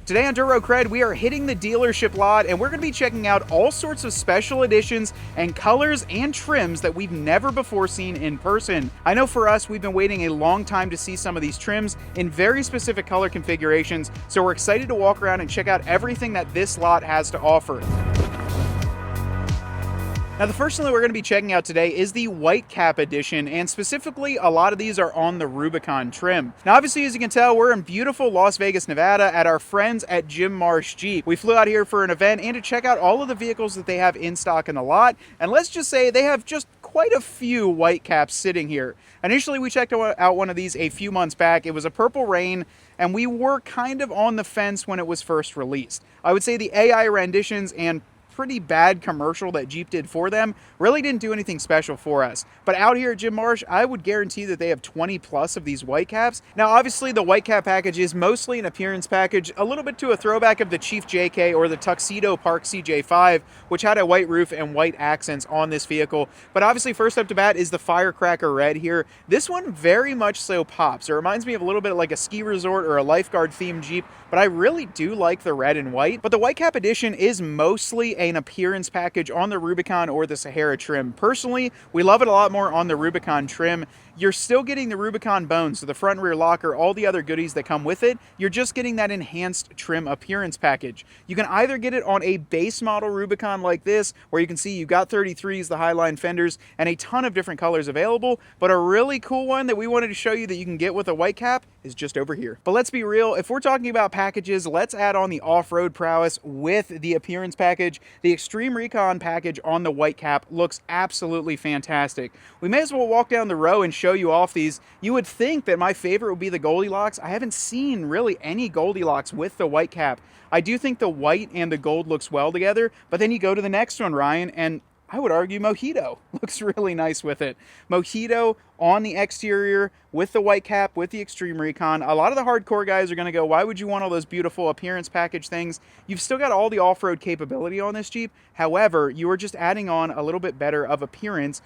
Today on Duro Cred, we are hitting the dealership lot and we're going to be checking out all sorts of special editions and colors and trims that we've never before seen in person. I know for us, we've been waiting a long time to see some of these trims in very specific color configurations, so we're excited to walk around and check out everything that this lot has to offer. Now, the first thing that we're going to be checking out today is the Whitecap edition, and specifically, a lot of these are on the Rubicon trim. Now, obviously, as you can tell, we're in beautiful Las Vegas, Nevada at our friends at Jim Marsh Jeep. We flew out here for an event and to check out all of the vehicles that they have in stock in the lot, and let's just say they have just quite a few Whitecaps sitting here. Initially, we checked out one of these a few months back. It was a Purple Rain, and we were kind of on the fence when it was first released. I would say the AI renditions and pretty bad commercial that Jeep did for them really didn't do anything special for us. But out here at Jim Marsh, I would guarantee that they have 20 plus of these Whitecaps. Now, obviously, the Whitecap package is mostly an appearance package, a little bit to a throwback of the Chief JK or the Tuxedo Park CJ5, which had a white roof and white accents on this vehicle. But obviously, first up to bat is the Firecracker Red here. This one very much so pops. It reminds me of a little bit like a ski resort or a lifeguard themed Jeep, but I really do like the red and white. But the Whitecap edition is mostly an appearance package on the Rubicon or the Sahara trim. Personally, we love it a lot more on the Rubicon trim. You're still getting the Rubicon bones, so the front and rear locker, all the other goodies that come with it. You're just getting that enhanced trim appearance package. You can either get it on a base model Rubicon like this, where you can see you've got 33s, the Highline fenders, and a ton of different colors available, but a really cool one that we wanted to show you that you can get with a Whitecap is just over here. But let's be real, if we're talking about packages, let's add on the off-road prowess with the appearance package. The Extreme Recon package on the Whitecap looks absolutely fantastic. We may as well walk down the row and show you off these. You would think that my favorite would be the Goldilocks. I haven't seen really any Goldilocks with the Whitecap. I do think the white and the gold looks well together, but then you go to the next one, Ryan, and I would argue Mojito looks really nice with it. Mojito on the exterior with the Whitecap, with the Extreme Recon. A lot of the hardcore guys are going to go, why would you want all those beautiful appearance package things? You've still got all the off-road capability on this Jeep. However, you are just adding on a little bit better of appearance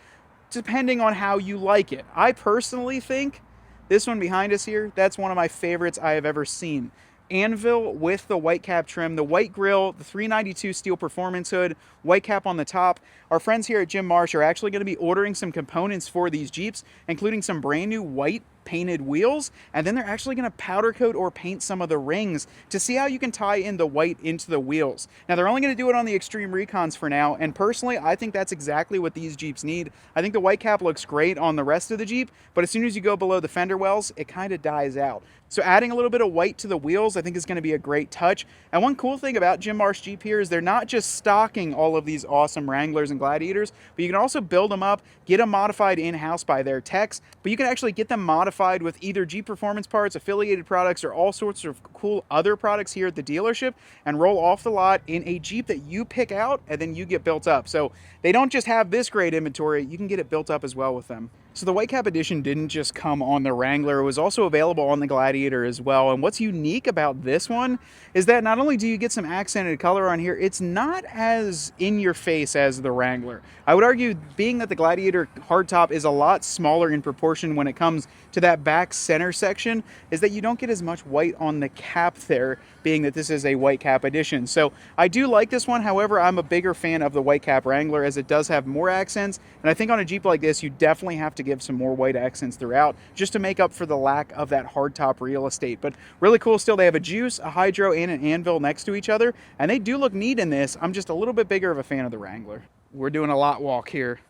depending on how you like it. I personally think this one behind us here, that's one of my favorites I have ever seen. Anvil with the Whitecap trim, the white grille, the 392 steel performance hood, Whitecap on the top. Our friends here at Jim Marsh are actually going to be ordering some components for these Jeeps, including some brand new white painted wheels, and then they're actually going to powder coat or paint some of the rings to see how you can tie in the white into the wheels. Now, they're only going to do it on the Extreme Recons for now, and personally, I think that's exactly what these Jeeps need. I think the Whitecap looks great on the rest of the Jeep, but as soon as you go below the fender wells, it kind of dies out. So adding a little bit of white to the wheels, I think is going to be a great touch. And one cool thing about Jim Marsh Jeep here is they're not just stocking all of these awesome Wranglers and Gladiators, but you can also build them up, get them modified in-house by their techs, but you can actually get them modified with either Jeep Performance parts, affiliated products, or all sorts of cool other products here at the dealership and roll off the lot in a Jeep that you pick out and then you get built up. So they don't just have this great inventory, you can get it built up as well with them. So the Whitecap edition didn't just come on the Wrangler, it was also available on the Gladiator as well. And what's unique about this one is that not only do you get some accented color on here, it's not as in your face as the Wrangler. I would argue, being that the Gladiator hardtop is a lot smaller in proportion when it comes to that back center section, is that you don't get as much white on the cap there, being that this is a Whitecap edition. So I do like this one. However, I'm a bigger fan of the Whitecap Wrangler as it does have more accents. And I think on a Jeep like this, you definitely have to give some more white accents throughout just to make up for the lack of that hardtop real estate. But really cool still, they have a Juice, a Hydro, and an Anvil next to each other, and they do look neat in this. I'm just a little bit bigger of a fan of the Wrangler. We're doing a lot walk here.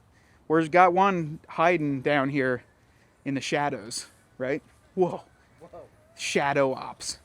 We've got one hiding down here in the shadows, right? Whoa. Shadow ops.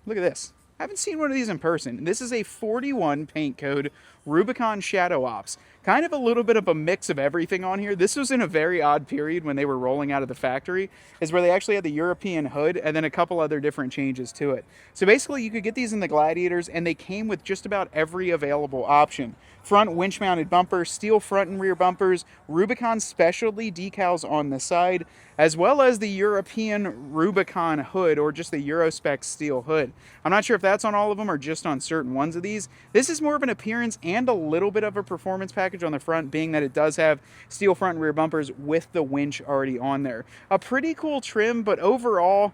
Look at this. I haven't seen one of these in person. This is a 41 paint code Rubicon Shadow Ops. Kind of a little bit of a mix of everything on here. This was in a very odd period when they were rolling out of the factory, is where they actually had the European hood and then a couple other different changes to it. So basically you could get these in the Gladiators and they came with just about every available option. Front winch mounted bumpers, steel front and rear bumpers, Rubicon specialty decals on the side, as well as the European Rubicon hood or just the Eurospec steel hood. I'm not sure if that's on all of them or just on certain ones of these. This is more of an appearance and a little bit of a performance package on the front, being that it does have steel front and rear bumpers with the winch already on there. A pretty cool trim, but overall,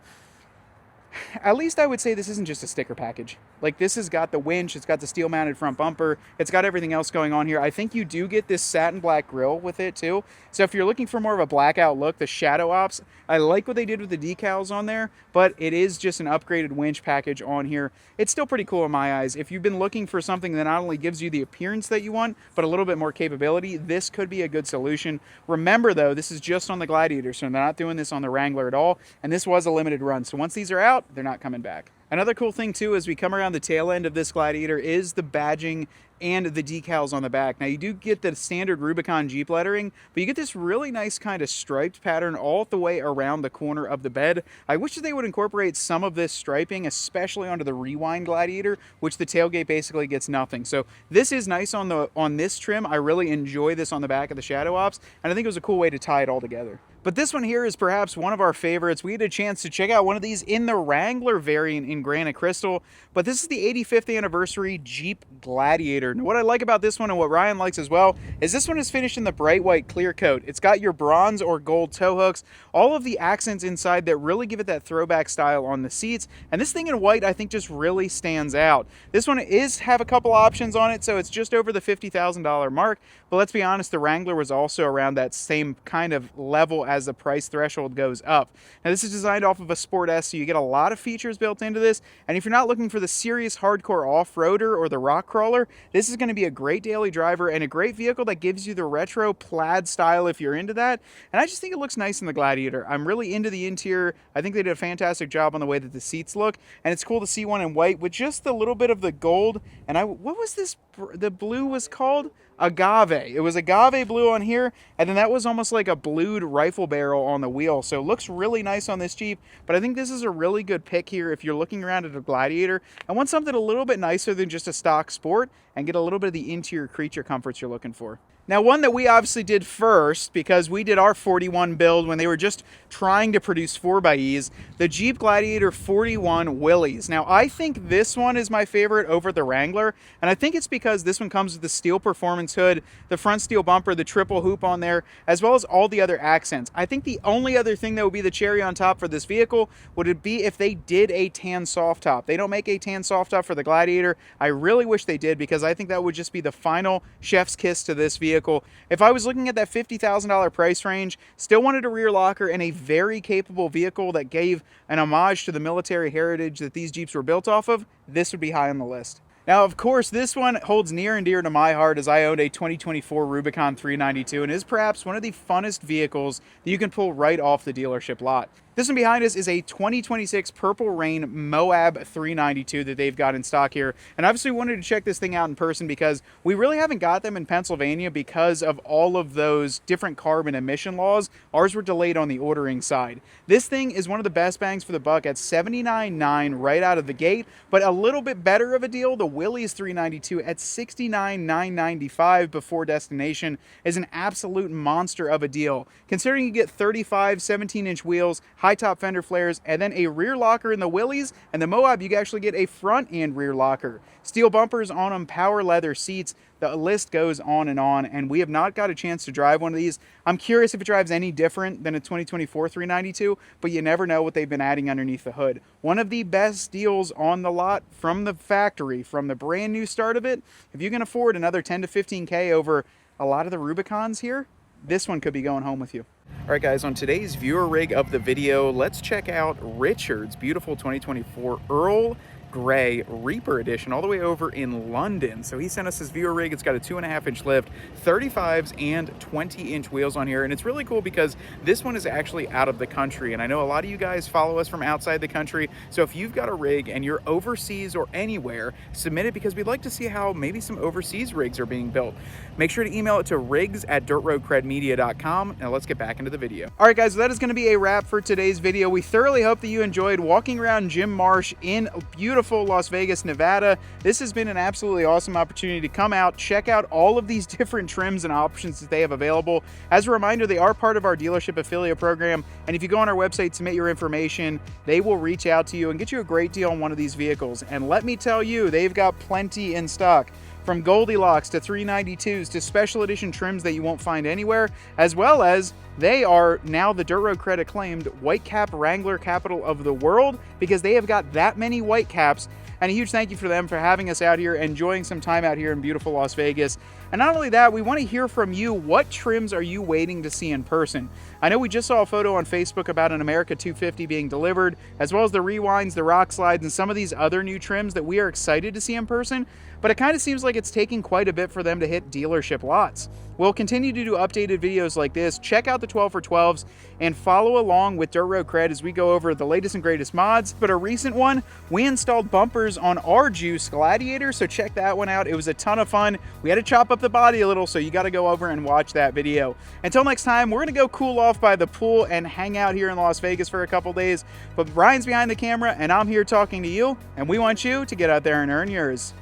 At least I would say this isn't just a sticker package. Like, this has got the winch, it's got the steel mounted front bumper, it's got everything else going on here. I think you do get this satin black grille with it too. So if you're looking for more of a blackout look, the shadow ops, I like what they did with the decals on there, but it is just an upgraded winch package on here. It's still pretty cool in my eyes. If you've been looking for something that not only gives you the appearance that you want, but a little bit more capability, this could be a good solution. Remember though, this is just on the Gladiator, so they're not doing this on the Wrangler at all, and this was a limited run. So once these are out, they're not coming back. Another cool thing too, as we come around the tail end of this Gladiator, is the badging and the decals on the back. Now you do get the standard Rubicon Jeep lettering, but you get this really nice kind of striped pattern all the way around the corner of the bed. I wish that they would incorporate some of this striping, especially onto the Rewind Gladiator, which the tailgate basically gets nothing. So this is nice on this trim. I really enjoy this on the back of the Shadow Ops, and I think it was a cool way to tie it all together. But this one here is perhaps one of our favorites. We had a chance to check out one of these in the Wrangler variant in Granite Crystal, but this is the 85th anniversary Jeep Gladiator. And what I like about this one, and what Ryan likes as well, is this one is finished in the bright white clear coat. It's got your bronze or gold tow hooks, all of the accents inside that really give it that throwback style on the seats. And this thing in white, I think, just really stands out. This one have a couple options on it, so it's just over the $50,000 mark. But let's be honest, the Wrangler was also around that same kind of level as the price threshold goes up. Now this is designed off of a Sport S, so you get a lot of features built into this, and if you're not looking for the serious hardcore off-roader or the rock crawler, this is going to be a great daily driver and a great vehicle that gives you the retro plaid style if you're into that. And I just think it looks nice in the Gladiator. I'm really into the interior. I think they did a fantastic job on the way that the seats look, and it's cool to see one in white with just a little bit of the gold. And what was this, the blue was called? Agave. It was agave blue on here, and then that was almost like a blued rifle barrel on the wheel. So it looks really nice on this Jeep, but I think this is a really good pick here if you're looking around at a Gladiator and want something a little bit nicer than just a stock Sport and get a little bit of the interior creature comforts you're looking for. Now, one that we obviously did first, because we did our 41 build when they were just trying to produce 4xEs, the Jeep Gladiator 41 Willys. Now, I think this one is my favorite over the Wrangler, and I think it's because this one comes with the steel performance hood, the front steel bumper, the triple hoop on there, as well as all the other accents. I think the only other thing that would be the cherry on top for this vehicle would be if they did a tan soft top. They don't make a tan soft top for the Gladiator. I really wish they did, because I think that would just be the final chef's kiss to this vehicle. If I was looking at that $50,000 price range, still wanted a rear locker and a very capable vehicle that gave an homage to the military heritage that these Jeeps were built off of, this would be high on the list. Now, of course, this one holds near and dear to my heart, as I owned a 2024 Rubicon 392 and is perhaps one of the funnest vehicles that you can pull right off the dealership lot. This one behind us is a 2026 Purple Rain Moab 392 that they've got in stock here. And obviously wanted to check this thing out in person because we really haven't got them in Pennsylvania because of all of those different carbon emission laws. Ours were delayed on the ordering side. This thing is one of the best bangs for the buck at $79,900 right out of the gate, but a little bit better of a deal, the Willys 392 at $69,995 before destination is an absolute monster of a deal. Considering you get 35 17-inch wheels, high top fender flares, and then a rear locker in the Willys, and the Moab you actually get a front and rear locker. Steel bumpers on them, power leather seats, the list goes on, and we have not got a chance to drive one of these. I'm curious if it drives any different than a 2024 392, but you never know what they've been adding underneath the hood. One of the best deals on the lot from the factory, from the brand new start of it. If you can afford another 10 to 15K over a lot of the Rubicons here, this one could be going home with you. All right, guys, on today's viewer rig of the video, let's check out Richard's beautiful 2024 Earl Grey Reaper Edition all the way over in London. So he sent us his viewer rig. It's got a 2.5-inch lift, 35s and 20-inch wheels on here, and it's really cool because this one is actually out of the country, and I know a lot of you guys follow us from outside the country. So if you've got a rig and you're overseas or anywhere, submit it, because we'd like to see how maybe some overseas rigs are being built. Make sure to email it to rigs@dirtroadcredmedia.com. Now let's get back into the video. All right, guys, so that is going to be a wrap for today's video. We thoroughly hope that you enjoyed walking around Jim Marsh in beautiful Las Vegas, Nevada. This has been an absolutely awesome opportunity to come out, check out all of these different trims and options that they have available. As a reminder, they are part of our dealership affiliate program, and if you go on our website, submit your information, they will reach out to you and get you a great deal on one of these vehicles. And let me tell you, they've got plenty in stock. from Goldilocks to 392s to special edition trims that you won't find anywhere, as well as they are now the Dirt Road CRED acclaimed Whitecap Wrangler capital of the world, because they have got that many Whitecaps. And a huge thank you for them for having us out here, enjoying some time out here in beautiful Las Vegas. And not only that, we want to hear from you. What trims are you waiting to see in person? I know we just saw a photo on Facebook about an America 250 being delivered, as well as the Rewinds, the Rock Slides, and some of these other new trims that we are excited to see in person. But it kind of seems like it's taking quite a bit for them to hit dealership lots. We'll continue to do updated videos like this. Check out the 12 for 12s and follow along with Dirt Road CRED as we go over the latest and greatest mods. But a recent one, we installed bumpers on our Jeep Gladiator, so check that one out. It was a ton of fun. We had to chop up the body a little, so you got to go over and watch that video. Until next time, we're going to go cool off by the pool and hang out here in Las Vegas for a couple days. But Ryan's behind the camera, and I'm here talking to you, and we want you to get out there and earn yours.